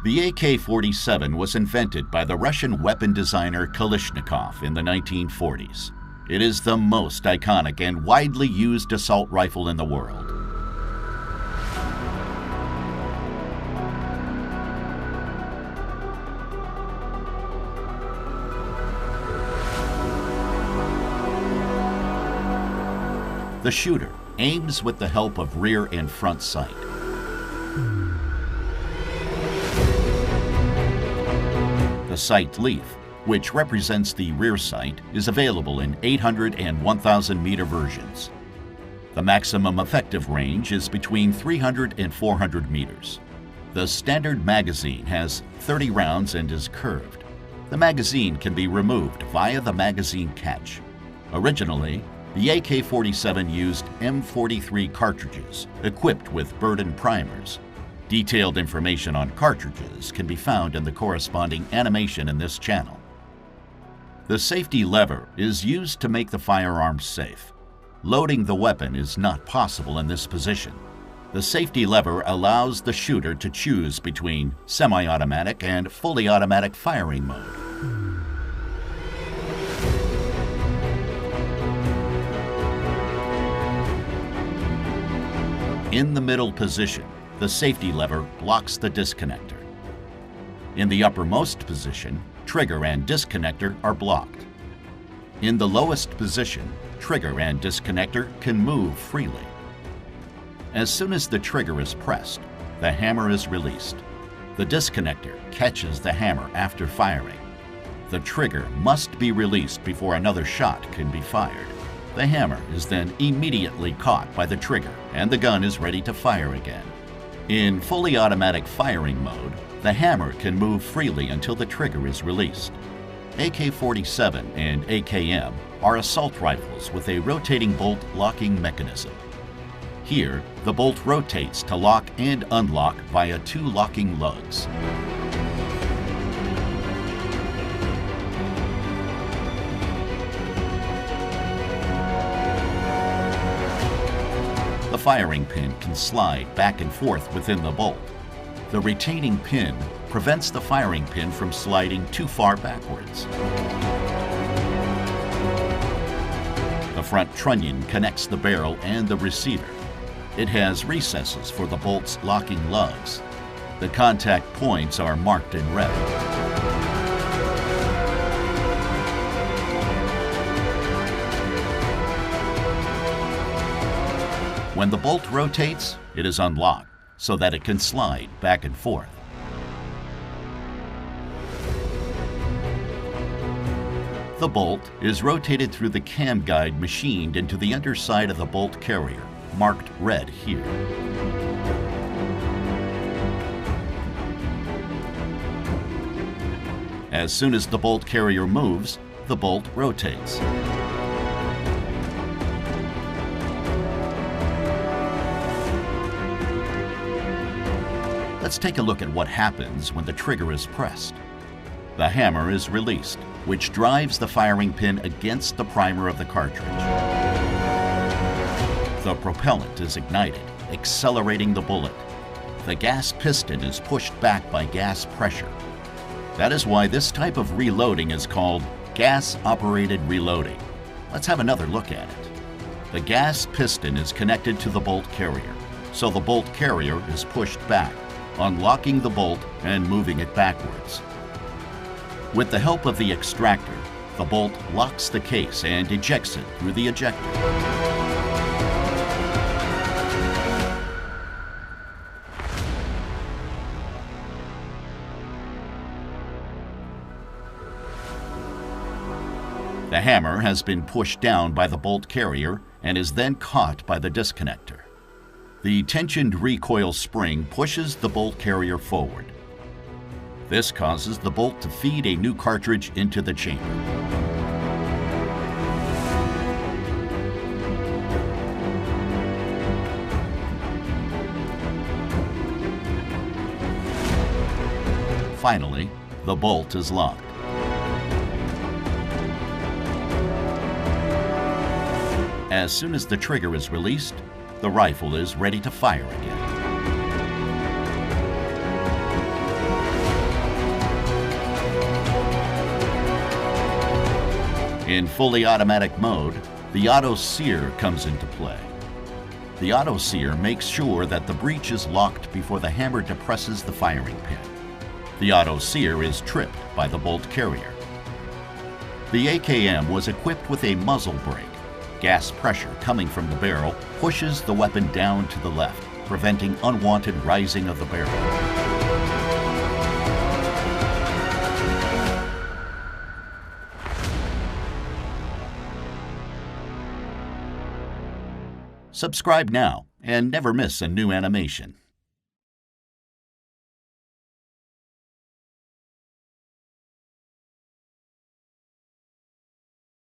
The AK-47 was invented by the Russian weapon designer Kalashnikov in the 1940s. It is the most iconic and widely used assault rifle in the world. The shooter aims with the help of rear and front sight. The sight leaf, which represents the rear sight, is available in 800 and 1,000 meter versions. The maximum effective range is between 300 and 400 meters. The standard magazine has 30 rounds and is curved. The magazine can be removed via the magazine catch. Originally, the AK-47 used M43 cartridges equipped with Burden primers. Detailed information on cartridges can be found in the corresponding animation in this channel. The safety lever is used to make the firearm safe. Loading the weapon is not possible in this position. The safety lever allows the shooter to choose between semi-automatic and fully automatic firing mode. In the middle position, the safety lever blocks the disconnector. In the uppermost position, trigger and disconnector are blocked. In the lowest position, trigger and disconnector can move freely. As soon as the trigger is pressed, the hammer is released. The disconnector catches the hammer after firing. The trigger must be released before another shot can be fired. The hammer is then immediately caught by the trigger and the gun is ready to fire again. In fully automatic firing mode, the hammer can move freely until the trigger is released. AK-47 and AKM are assault rifles with a rotating bolt locking mechanism. Here, the bolt rotates to lock and unlock via two locking lugs. The firing pin can slide back and forth within the bolt. The retaining pin prevents the firing pin from sliding too far backwards. The front trunnion connects the barrel and the receiver. It has recesses for the bolt's locking lugs. The contact points are marked in red. When the bolt rotates, it is unlocked so that it can slide back and forth. The bolt is rotated through the cam guide machined into the underside of the bolt carrier, marked red here. As soon as the bolt carrier moves, the bolt rotates. Let's take a look at what happens when the trigger is pressed. The hammer is released, which drives the firing pin against the primer of the cartridge. The propellant is ignited, accelerating the bullet. The gas piston is pushed back by gas pressure. That is why this type of reloading is called gas-operated reloading. Let's have another look at it. The gas piston is connected to the bolt carrier, so the bolt carrier is pushed back, unlocking the bolt and moving it backwards. With the help of the extractor, the bolt locks the case and ejects it through the ejector. The hammer has been pushed down by the bolt carrier and is then caught by the disconnector. The tensioned recoil spring pushes the bolt carrier forward. This causes the bolt to feed a new cartridge into the chamber. Finally, the bolt is locked. As soon as the trigger is released, the rifle is ready to fire again. In fully automatic mode, the auto sear comes into play. The auto sear makes sure that the breech is locked before the hammer depresses the firing pin. The auto sear is tripped by the bolt carrier. The AKM was equipped with a muzzle brake. Gas pressure coming from the barrel pushes the weapon down to the left, preventing unwanted rising of the barrel. Subscribe now and never miss a new animation.